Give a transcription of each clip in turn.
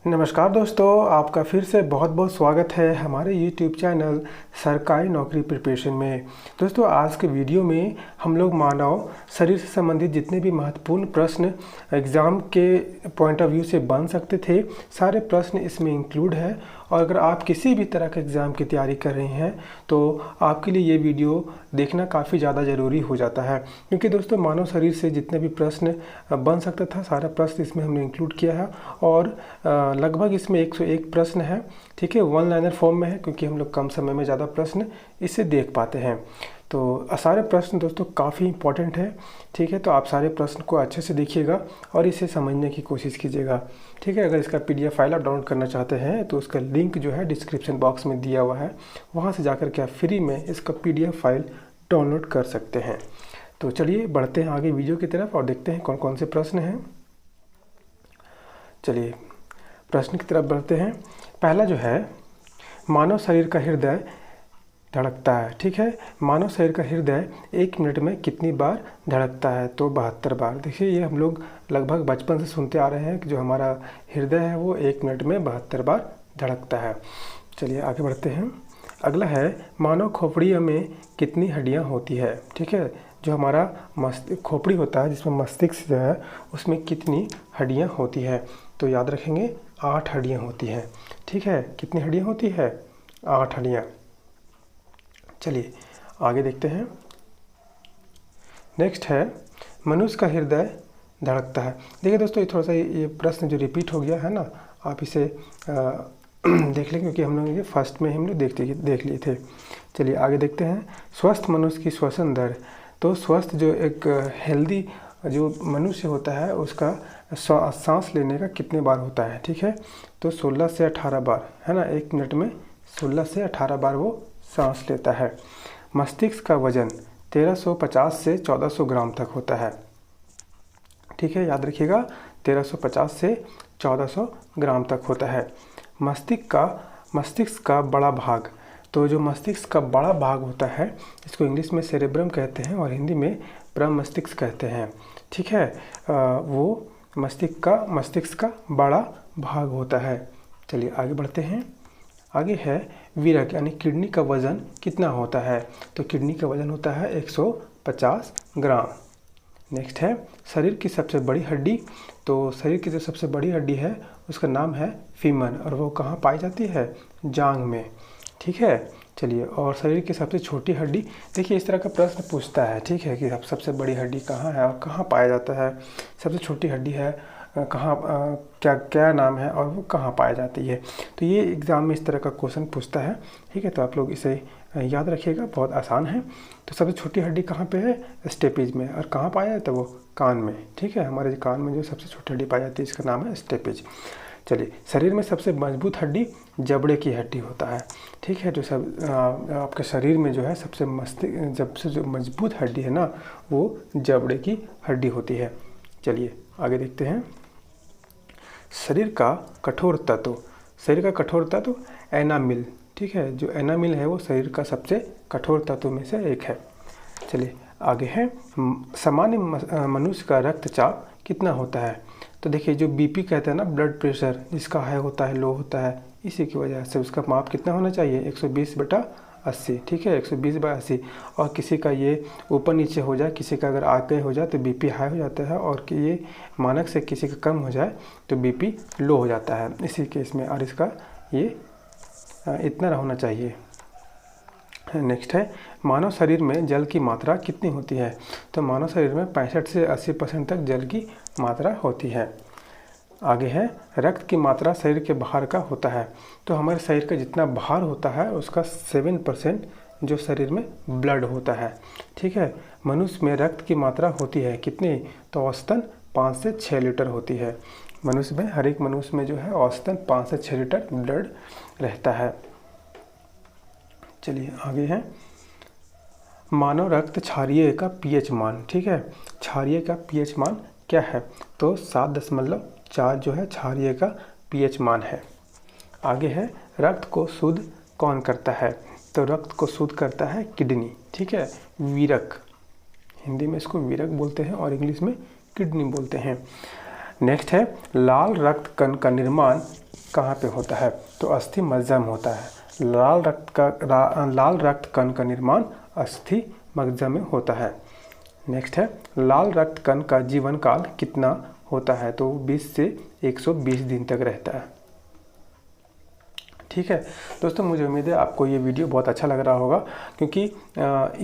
नमस्कार दोस्तों, आपका फिर से बहुत बहुत स्वागत है हमारे YouTube चैनल सरकारी नौकरी प्रिपरेशन में। दोस्तों, आज के वीडियो में हम लोग मानव शरीर से संबंधित जितने भी महत्वपूर्ण प्रश्न एग्ज़ाम के पॉइंट ऑफ व्यू से बन सकते थे, सारे प्रश्न इसमें इंक्लूड है। और अगर आप किसी भी तरह के एग्ज़ाम की तैयारी कर रहे हैं तो आपके लिए ये वीडियो देखना काफ़ी ज़्यादा ज़रूरी हो जाता है, क्योंकि दोस्तों मानव शरीर से जितने भी प्रश्न बन सकता था सारा प्रश्न इसमें हमने इंक्लूड किया है। और लगभग इसमें 101 प्रश्न है, ठीक है। वन लाइनर फॉर्म में है, क्योंकि हम लोग कम समय में ज़्यादा प्रश्न इससे देख पाते हैं। तो सारे प्रश्न दोस्तों काफ़ी इंपॉर्टेंट है, ठीक है। तो आप सारे प्रश्न को अच्छे से देखिएगा और इसे समझने की कोशिश कीजिएगा, ठीक है। अगर इसका PDF फाइल आप डाउनलोड करना चाहते हैं तो उसका लिंक जो है डिस्क्रिप्शन बॉक्स में दिया हुआ है, वहाँ से जाकर के आप फ्री में इसका PDF फाइल डाउनलोड कर सकते हैं। तो चलिए बढ़ते हैं आगे वीडियो की तरफ और देखते हैं कौन कौन से प्रश्न हैं। चलिए प्रश्न की तरफ बढ़ते हैं। पहला जो है, मानव शरीर का हृदय धड़कता है, ठीक है। मानव शरीर का हृदय 1 मिनट में कितनी बार धड़कता है? तो 72 बार। देखिए, ये हम लोग लगभग बचपन से सुनते आ रहे हैं कि जो हमारा हृदय है वो 1 मिनट में 72 बार धड़कता है। चलिए आगे बढ़ते हैं। अगला है, मानव खोपड़ी में कितनी हड्डियाँ होती है? ठीक है, जो हमारा खोपड़ी होता है जिसमें मस्तिष्क जो है उसमें कितनी हड्डियाँ होती है? तो याद रखेंगे 8 हड्डियाँ होती हैं, ठीक है। कितनी हड्डियाँ होती है? 8 हड्डियाँ। चलिए आगे देखते हैं। नेक्स्ट है, मनुष्य का हृदय धड़कता है। देखिए दोस्तों, ये थोड़ा सा ये प्रश्न जो रिपीट हो गया है ना, आप इसे देख लें, क्योंकि हम लोग ये फर्स्ट में हम लोग देख लिए थे। चलिए आगे देखते हैं। स्वस्थ मनुष्य की श्वसन दर। तो स्वस्थ जो एक हेल्दी जो मनुष्य होता है उसका सांस लेने का कितने बार होता है? ठीक है, तो 16 से 18 बार, है ना। 1 मिनट में 16 से 18 बार वो सांस लेता है। मस्तिष्क का वजन 1350 से 1400 ग्राम तक होता है, ठीक है। याद रखिएगा 1350 से 1400 ग्राम तक होता है। मस्तिष्क का बड़ा भाग। तो जो मस्तिष्क का बड़ा भाग होता है इसको इंग्लिश में सेरेब्रम कहते हैं और हिंदी में प्रमस्तिष्क कहते हैं, ठीक है। वो मस्तिष्क का बड़ा भाग होता है। चलिए आगे बढ़ते हैं। आगे है, वीरक यानी किडनी का वज़न कितना होता है? तो किडनी का वज़न होता है 150 ग्राम। नेक्स्ट है, शरीर की सबसे बड़ी हड्डी। तो शरीर की जो सबसे बड़ी हड्डी है उसका नाम है फीमर, और वो कहाँ पाई जाती है? जांघ में, ठीक है। चलिए, और शरीर की सबसे छोटी हड्डी। देखिए, इस तरह का प्रश्न पूछता है, ठीक है, कि सबसे बड़ी हड्डी कहाँ है और कहाँ पाया जाता है? सबसे छोटी हड्डी है कहाँ, क्या नाम है और वो कहाँ पाई जाती है? तो ये एग्ज़ाम में इस तरह का क्वेश्चन पूछता है, ठीक है। तो आप लोग इसे याद रखिएगा, बहुत आसान है। तो सबसे छोटी हड्डी कहाँ पे है? स्टेपेज में। और कहाँ पाया जाता है? वो कान में, ठीक है। हमारे कान में जो सबसे छोटी हड्डी पाई जाती है इसका नाम है स्टेपेज। चलिए, शरीर में सबसे मजबूत हड्डी जबड़े की हड्डी होता है, ठीक है। जो आपके शरीर में जो है सबसे जो मजबूत हड्डी है ना, वो जबड़े की हड्डी होती है। चलिए आगे देखते हैं। शरीर का कठोर तत्व एनामिल, ठीक है। जो एनामिल है वो शरीर का सबसे कठोर तत्व में से एक है। चलिए आगे है, सामान्य मनुष्य का रक्तचाप कितना होता है? तो देखिए, जो BP कहते हैं ना, ब्लड प्रेशर, जिसका हाई होता है लो होता है, इसी की वजह से उसका माप कितना होना चाहिए? 120/80, ठीक है। 120/80। और किसी का ये ऊपर नीचे हो जाए, किसी का अगर आगे हो जाए तो BP हाई हो जाता है, और कि ये मानक से किसी का कम हो जाए तो BP लो हो जाता है इसी केस में, और इसका ये इतना होना चाहिए। नेक्स्ट है, मानव शरीर में जल की मात्रा कितनी होती है? तो मानव शरीर में 65 से 80% तक जल की मात्रा होती है। आगे है, रक्त की मात्रा शरीर के बाहर का होता है। तो हमारे शरीर का जितना बाहर होता है उसका 7% जो शरीर में ब्लड होता है, ठीक है। मनुष्य में रक्त की मात्रा होती है कितनी? तो औसतन 5 से 6 लीटर होती है। मनुष्य में, हर एक मनुष्य में जो है औसतन 5 से 6 लीटर ब्लड रहता है। चलिए आगे है, मानव रक्त क्षारीय का pH मान, ठीक है। क्षारीय का pH मान क्या है? तो 7.4 जो है क्षारीय का pH मान है। आगे है, रक्त को शुद्ध कौन करता है? तो रक्त को शुद्ध करता है किडनी, ठीक है। वीरक, हिंदी में इसको वीरक बोलते हैं और इंग्लिश में किडनी बोलते हैं। नेक्स्ट है लाल रक्त कण का निर्माण कहाँ पे होता है? तो अस्थि मज्जा में होता है। लाल रक्त कण का निर्माण अस्थि मज्जा में होता है। नेक्स्ट है लाल रक्त कण का जीवन काल कितना होता है? तो 20 से 120 दिन तक रहता है। ठीक है दोस्तों, मुझे उम्मीद है आपको ये वीडियो बहुत अच्छा लग रहा होगा, क्योंकि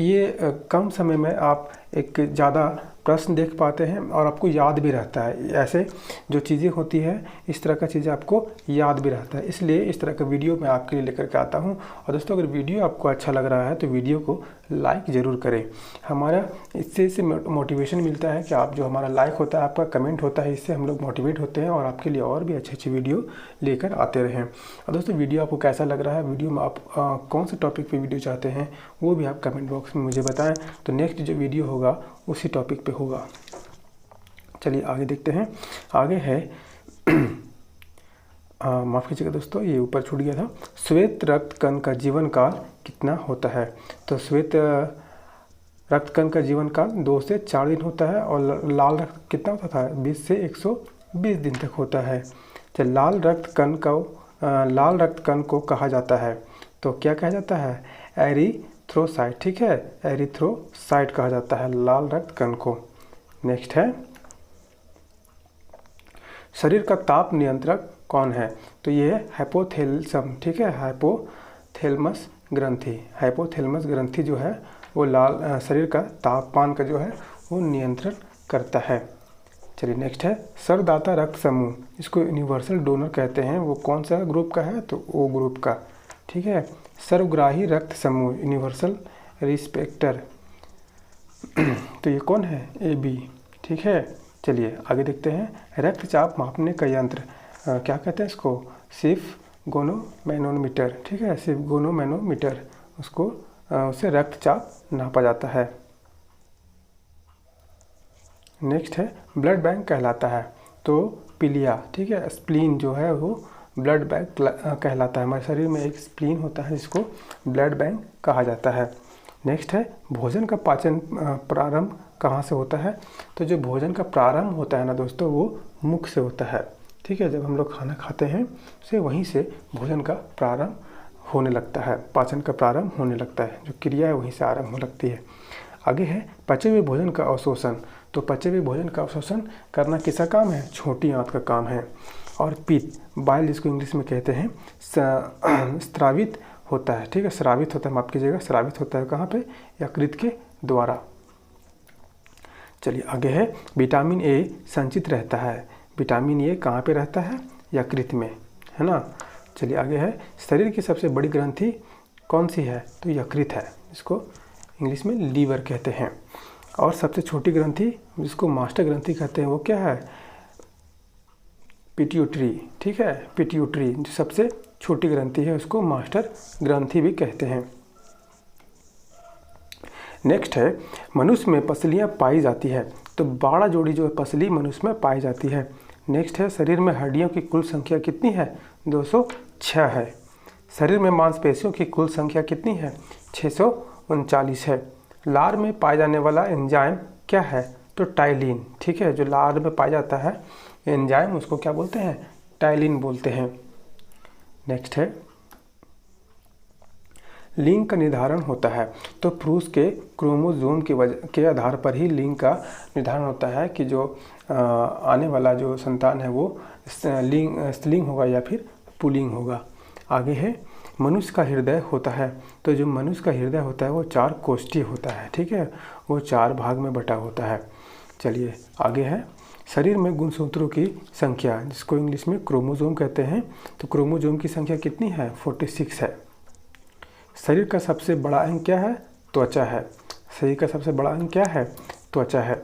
ये कम समय में आप एक ज़्यादा प्रश्न देख पाते हैं और आपको याद भी रहता है। ऐसे जो चीज़ें होती है इस तरह का चीज़ें आपको याद भी रहता है, इसलिए इस तरह का वीडियो मैं आपके लिए लेकर के आता हूँ। और दोस्तों, अगर वीडियो आपको अच्छा लग रहा है तो वीडियो को लाइक ज़रूर करें। हमारा इससे मोटिवेशन मिलता है कि आप जो हमारा लाइक होता है, आपका कमेंट होता है, इससे हम लोग मोटिवेट होते हैं और आपके लिए और भी अच्छी वीडियो लेकर आते रहें। और दोस्तों, वीडियो आपको कैसा लग रहा है, वीडियो में आप कौन से टॉपिक पे वीडियो चाहते हैं वो भी आप कमेंट बॉक्स में मुझे बताएं। तो नेक्स्ट जो वीडियो होगा उसी टॉपिक पे होगा। चलिए आगे देखते हैं। आगे है माफ़ कीजिएगा दोस्तों, ये ऊपर छूट गया था। श्वेत रक्त कण का जीवन काल कितना होता है? तो श्वेत रक्त कण का जीवन काल 2 से 4 दिन होता है और लाल रक्त कितना होता था? 20 से 120 दिन तक होता है। तो लाल रक्त कण को कहा जाता है, तो क्या कहा जाता है? एरिथ्रोसाइट। ठीक है, एरिथ्रोसाइट कहा जाता है लाल रक्त कण को। नेक्स्ट है शरीर का ताप नियंत्रक कौन है? तो ये है हाइपोथैलेमस। ठीक है, हाइपोथैलेमस ग्रंथि जो है वो शरीर का तापमान का जो है वो नियंत्रण करता है। चलिए नेक्स्ट है सर्वदाता रक्त समूह, इसको यूनिवर्सल डोनर कहते हैं, वो कौन सा ग्रुप का है? तो ओ ग्रुप का। ठीक है, सर्वग्राही रक्त समूह, यूनिवर्सल रिस्पेक्टर, तो ये कौन है? AB। ठीक है, चलिए आगे देखते हैं। रक्तचाप मापने का यंत्र क्या कहते हैं इसको? स्फिग्नोमैनोमीटर। ठीक है, स्फिग्नोमैनोमीटर, उससे रक्तचाप नापा जाता है। नेक्स्ट है ब्लड बैंक कहलाता है, तो पीलिया। ठीक है, स्प्लीन जो है वो ब्लड बैंक कहलाता है। हमारे शरीर में एक स्प्लीन होता है जिसको ब्लड बैंक कहा जाता है। नेक्स्ट है भोजन का पाचन प्रारंभ कहाँ से होता है? तो जो भोजन का प्रारंभ होता है ना दोस्तों, वो मुख से होता है। ठीक है, जब हम लोग खाना खाते हैं से वहीं से भोजन का प्रारंभ होने लगता है, पाचन का प्रारंभ होने लगता है, जो क्रिया है वहीं से आरंभ हो लगती है। आगे है पचे हुए भोजन का अवशोषण, तो पचे हुए भोजन का अवशोषण करना किसका काम है? छोटी आंत का काम है। और पित्त, बाइल जिसको इंग्लिश में कहते हैं, स्रावित होता है। ठीक है, स्रावित होता है, माफ कीजिएगा, स्रावित होता है कहाँ पे? यकृत के द्वारा। चलिए आगे है विटामिन ए संचित रहता है, विटामिन ए कहाँ पे रहता है? यकृत में, है ना। चलिए आगे है शरीर की सबसे बड़ी ग्रंथि कौन सी है? तो यकृत है, इसको इंग्लिश में लीवर कहते हैं। और सबसे छोटी ग्रंथि जिसको मास्टर ग्रंथि कहते हैं वो क्या है? पिट्यूटरी। ठीक है, पिट्यूटरी जो सबसे छोटी ग्रंथि है उसको मास्टर ग्रंथि भी कहते हैं। नेक्स्ट है मनुष्य में पसलियाँ पाई जाती है, तो 12 जोड़ी जो पसली मनुष्य में पाई जाती है। नेक्स्ट है शरीर में हड्डियों की कुल संख्या कितनी है? 206 है। शरीर में मांसपेशियों की कुल संख्या कितनी है? 639 है। लार में पाया जाने वाला एंजाइम क्या है? तो टाइलिन। ठीक है, जो लार में पाया जाता है एंजाइम उसको क्या बोलते हैं? टाइलिन बोलते हैं। नेक्स्ट है लिंग का निर्धारण होता है, तो पुरुष के क्रोमोसोम के आधार पर ही लिंग का निर्धारण होता है कि जो आने वाला जो संतान है वो स्त्रीलिंग होगा या फिर पुल्लिंग होगा। आगे है मनुष्य का हृदय होता है, तो जो मनुष्य का हृदय होता है वो 4 कोष्ठीय होता है। ठीक है, वो 4 भाग में बटा होता है। चलिए आगे है शरीर में गुणसूत्रों की संख्या, जिसको इंग्लिश में क्रोमोसोम कहते हैं, तो क्रोमोसोम की संख्या कितनी है? 46 है। शरीर का सबसे बड़ा अंग क्या है? त्वचा है। शरीर का सबसे बड़ा अंग क्या है? त्वचा है।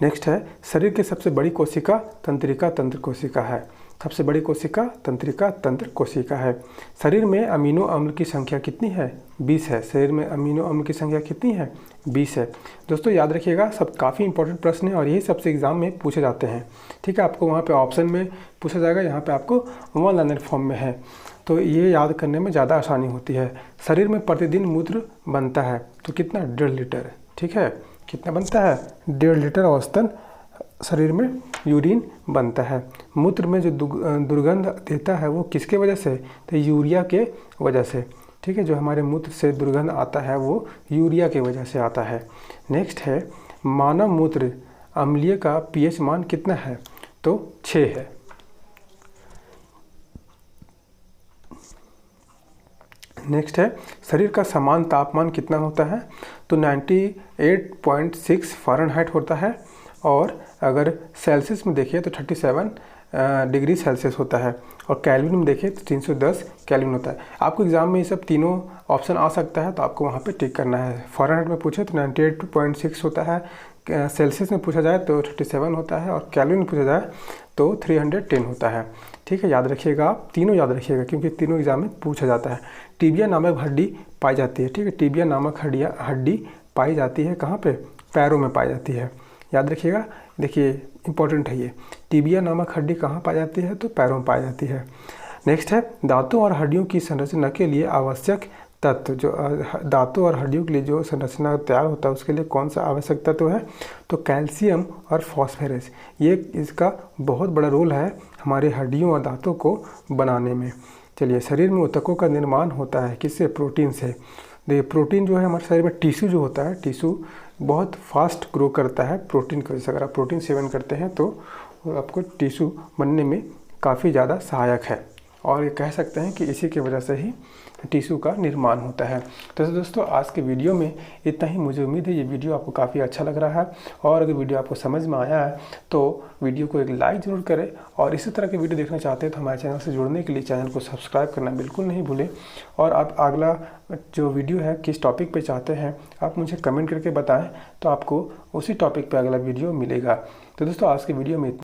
नेक्स्ट है शरीर की सबसे बड़ी कोशिका तंत्रिका तंत्र कोशिका है। सबसे बड़ी कोशिका तंत्रिका तंत्र कोशिका है। शरीर में अमीनो अम्ल की संख्या कितनी है? 20 है। शरीर में अमीनो अम्ल की संख्या कितनी है? 20 है। दोस्तों याद रखिएगा, सब काफ़ी इंपॉर्टेंट प्रश्न है और यही सबसे एग्जाम में पूछे जाते हैं। ठीक है, आपको वहाँ पे ऑप्शन में पूछा जाएगा, यहाँ पे आपको वन लाइनर फॉर्म में है, तो ये याद करने में ज़्यादा आसानी होती है। शरीर में प्रतिदिन मूत्र बनता है, तो कितना? 1.5 लीटर। ठीक है, कितना बनता है? 1.5 लीटर औसतन शरीर में यूरिन बनता है। मूत्र में जो दुर्गंध देता है वो किसके वजह से? तो यूरिया के वजह से। ठीक है, जो हमारे मूत्र से दुर्गंध आता है वो यूरिया के वजह से आता है। नेक्स्ट है, मानव मूत्र अम्लीय का पीएच मान कितना है? तो 6 है। नेक्स्ट है, शरीर का समान तापमान कितना होता है? तो 98.6 फ़ारेनहाइट होता है, और अगर सेल्सियस में देखिए तो 37 डिग्री सेल्सियस होता है, और कैल्विन में देखिए तो 310 कैल्विन होता है। आपको एग्जाम में ये सब तीनों ऑप्शन आ सकता है, तो आपको वहाँ पे टिक करना है। फ़ारेनहाइट में पूछे तो 98.6 होता है, सेल्सियस में पूछा जाए तो 37 होता है, और कैल्विन में पूछा जाए तो 310 होता है। ठीक है, याद रखिएगा, आप तीनों याद रखिएगा क्योंकि तीनों एग्जाम में पूछा जाता है। टिबिया नामक हड्डी पाई जाती है। ठीक है, टिबिया नामक हड्डी पाई जाती है कहाँ पे? पैरों में पाई जाती है। याद रखिएगा, देखिए इंपॉर्टेंट है ये। टिबिया नामक हड्डी कहाँ पाई जाती है? तो पैरों में पाई जाती है। नेक्स्ट है, दांतों और हड्डियों की संरचना के लिए आवश्यक तत्व। जो दांतों और हड्डियों के लिए जो संरचना तैयार होता है उसके लिए कौन सा आवश्यक तत्व है? तो कैल्शियम और फॉस्फोरस। ये इसका बहुत बड़ा रोल है हमारे हड्डियों और दांतों को बनाने में। चलिए, शरीर में ऊतकों का निर्माण होता है किससे? प्रोटीन से। देखिए, प्रोटीन जो है हमारे शरीर में टिश्यू जो होता है, टिश्यू बहुत फास्ट ग्रो करता है प्रोटीन की वजह से। अगर आप प्रोटीन सेवन करते हैं तो आपको टिश्यू बनने में काफ़ी ज़्यादा सहायक है, और ये कह सकते हैं कि इसी की वजह से ही टिश्यू का निर्माण होता है। तो दोस्तों, आज के वीडियो में इतना ही। मुझे उम्मीद है ये वीडियो आपको काफ़ी अच्छा लग रहा है, और अगर वीडियो आपको समझ में आया है तो वीडियो को एक लाइक ज़रूर करें, और इसी तरह के वीडियो देखना चाहते हैं तो हमारे चैनल से जुड़ने के लिए चैनल को सब्सक्राइब करना बिल्कुल नहीं भूलें। और आप अगला जो वीडियो है किस टॉपिक पे चाहते हैं आप मुझे कमेंट करके बताएं, तो आपको उसी टॉपिक पे अगला वीडियो मिलेगा। तो दोस्तों, आज के वीडियो में